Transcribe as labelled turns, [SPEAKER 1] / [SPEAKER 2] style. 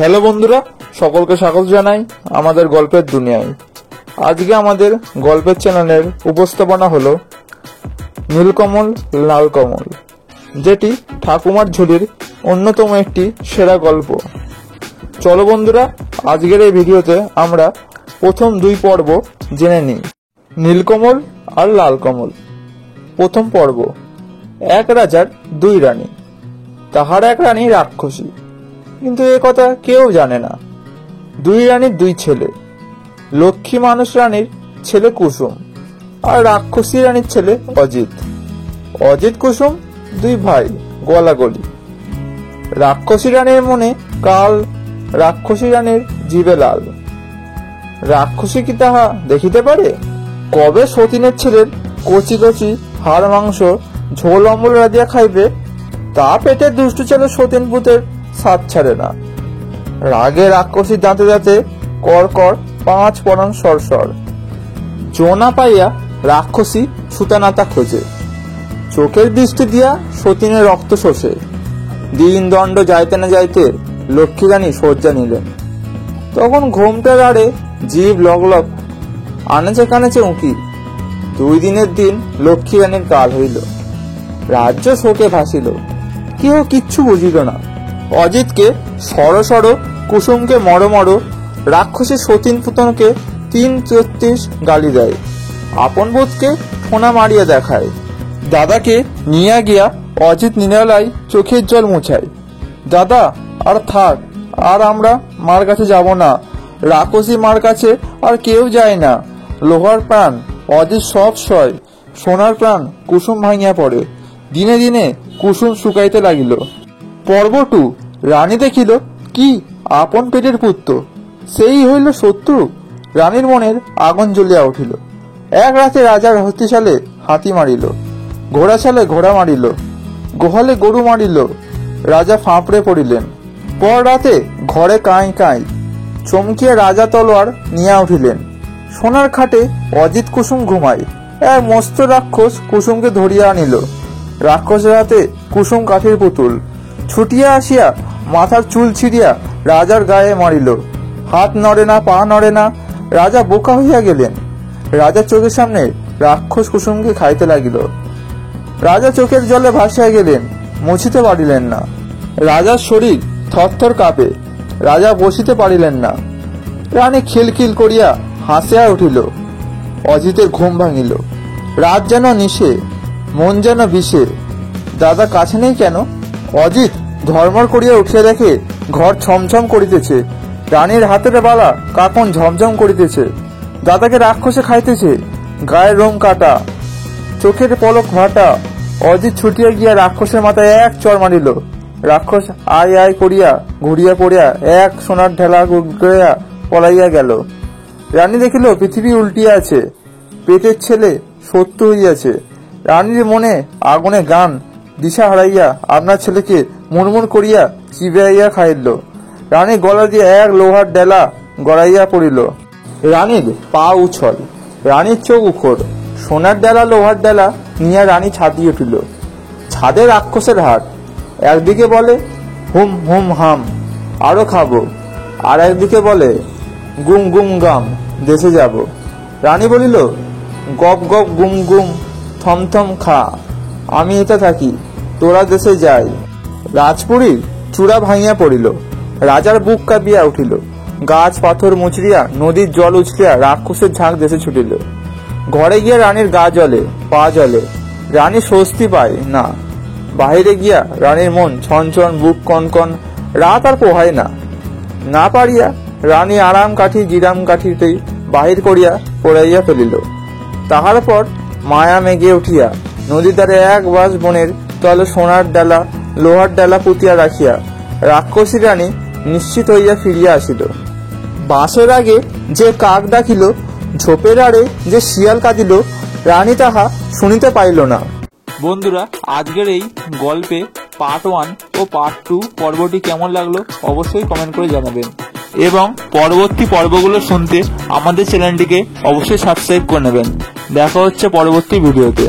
[SPEAKER 1] Hello বন্ধুরা, সকলকে স্বাগত জানাই আমাদের গল্পের দুনিয়ায়। আজকে আমাদের গল্পের চ্যানেলের উপস্থাপনা হলো নীলকমল লালকমল, যেটি ঠাকুমার ঝুলির অন্যতম একটি সেরা গল্প। চলো বন্ধুরা, আজকের এই ভিডিওতে আমরা প্রথম দুই পর্ব জেনে নিই। নীলকমল আর লালকমল। প্রথম পর্ব। এক রাজার দুই রানী। তাহার এক রানী রাক্ষসী, কিন্তু এ কথা কেউ জানে না। দুই রানীর দুই ছেলে, লক্ষ্মী মানুষ রানীর ছেলে কুসুম আর রাক্ষসী রানীর ছেলে অজিত। অজিত কুসুম দুই ভাই গলাগলি। রাক্ষসী রানীর মনে কাল, রাক্ষসী রানীর জিভে লাল। রাক্ষসী কি তাহা দেখিতে পারে? কবে সতীনের ছেলের কচি কচি হাড় মাংস ঝোল অম্বল রাধিয়া খাইবে, তা পেটে দুষ্টু ছেলে সতীন পুতের সাত ছাড়ে না। রাগে রাক্ষসী দাঁতে দাঁতে কর কর পাঁচ পরাণ সরসর। জোনা পাইয়া রাক্ষসী সুতানাতা খোঁজে, চোখের দৃষ্টি দিয়া সতীনের রক্ত শোষে। দিন দণ্ড যাইতে না যাইতে লক্ষ্মী রানী শয্যা নিলেন। তখন ঘোমটার আড়ে জীব লগলগ, আনেছে কানেছে উঁকি। দুই দিনের দিন লক্ষ্মী রানীর কাল হইল। রাজ্য শোকে ভাসিল, কেউ কিচ্ছু বুঝিল না। অজিতকে সর সর, কুসুমকে মর মর, রাক্ষসী সতীন পুতনকে ৩৩ গালি দেয়। আপন বোধকে ফোনা মারিয়া দেখায়। দাদাকে নিয়ে গিয়া অজিত নিরালায় চোখের জল মুছায়। দাদা আর থাক, আর আমরা মার কাছে যাব না। রাক্ষসী মার কাছে আর কেউ যায় না। লোহার প্রাণ অজিত সব সয়, সোনার প্রাণ কুসুম ভাঙিয়া পড়ে। দিনে দিনে কুসুম শুকাইতে লাগিল। পর্ব 2। রানী দেখিল কি আপন পেটের পুত্র সেই হইল শত্রু। রানীর মনের আগুন জ্বলিয়া উঠিল। এক রাতে রাজার হস্তিশালে হাতি মারিল, ঘোড়াশালে ঘোড়া মারিল, গোহালে গরু মারিল। রাজা ফাঁপড়ে পড়িলেন। পর রাতে ঘরে কাঁই কাঁই, চমকিয়া রাজা তলোয়ার নিয়া উঠিলেন। সোনার খাটে অজিত কুসুম ঘুমায়। এক মস্ত রাক্ষস কুসুমকে ধরিয়া আনিল। রাক্ষসের হাতে কুসুম কাঠের পুতুল। ছুটিয়া আসিয়া মাথার চুল ছিঁড়িয়া রাজার গায়ে মারিল। হাত নড়ে না, পা নড়ে না। রাজা বোকা হইয়া গেলেন। রাজার চোখের সামনে রাক্ষস কুসুমকে খাইতে লাগিল। রাজা চোখের জলে ভাসিয়া গেলেন, মুছিতে পারিলেন না। রাজার শরীর থরথর কাঁপে। রাজা বসিতে পারিলেন না। রানী খিলখিল করিয়া হাসিয়া উঠিল। অজিতের ঘুম ভাঙিল। রাত যেন নিশে, মন যেন বিষে। দাদা কাছে নেই কেন? অজিত ধর্মর করিয়া উঠিয়া দেখে ঘর ছমছম করিতেছে। রানীর হাতের বালা কাকন ঝমঝম করিতেছে। দাদাকে রাক্ষসে খাইতেছে। গায়ের রোম কাটা, চোখের পলক ভাটা। অজিত ছুটিয়া গিয়া রাক্ষসের মাথায় এক চড় মারিল। রাক্ষস আয় আয় করিয়া ঘুরিয়া পড়িয়া এক সোনার ঢেলা করিয়া পলাইয়া গেল। রানী দেখিল পৃথিবী উল্টিয়া আছে। পেটের ছেলে শত্রু হইয়াছে। রানীর মনে আগুনে গান দিশা হারাইয়া আপনার ছেলেকে মুড়মুড় করিয়া চিবাইয়া খাইল। রানী গলা দিয়ে এক লোহার ডেলা গড়াইয়া পড়িল। রানীর পা উছল, রানীর চোখ উখর। সোনার ডেলা লোহার ডেলা নিয়ে রানী ছাদিয়ে উঠিল। ছাদে রাক্ষসের হাট। একদিকে বলে হুম হুম হাম, আরো খাবো। আর একদিকে বলে গুম গুম গাম, দেশে যাব। রানী বলিল গপ গপ গুম গুম, থমথম খা। আমি এটা থাকি, তোরা দেশে যাই। রাজপুরীর চূড়া ভাঙিয়া পড়িল। রাজার বুক কাঁপিয়া উঠিল। গাছ পাথর মুচড়িয়া নদীর জল উছলিয়া রাক্ষসের ঝাঁক দেশে ছুটিল। ঘরে গিয়া রানীর গা জ্বলে, পা জ্বলে। রানী স্বস্তি পায় না। বাহিরে গিয়া রানীর মন ছনছন, বুক কনকন। রাত আর পোহায় না। না পারিয়া রানী আরাম কাঠি জিরাম কাঠিতেই বাহির করিয়া পোড়াইয়া ফেলিল। তাহার পর মায়া মেঘে উঠিয়া নদীর ধারে এক বাস বনের তলে সোনার ডালা লোহার ডালা পুঁতিয়া রাখিয়া রাক্ষসী রানী নিশ্চিত হইয়া ফিরিয়া আসিল। বাঁশের আগে যে কাক ডাকিল, ঝোপের আড়ে যে শিয়াল কাঁদিল, রানী তাহা শুনিতে পাইল না। বন্ধুরা, আজকের এই গল্পে পার্ট 1 ও পার্ট 2 পর্বটি কেমন লাগলো অবশ্যই কমেন্ট করে জানাবেন, এবং পরবর্তী পর্বগুলো শুনতে আমাদের চ্যানেলটিকে অবশ্যই সাবস্ক্রাইব করে নেবেন। দেখা হচ্ছে পরবর্তী ভিডিওতে।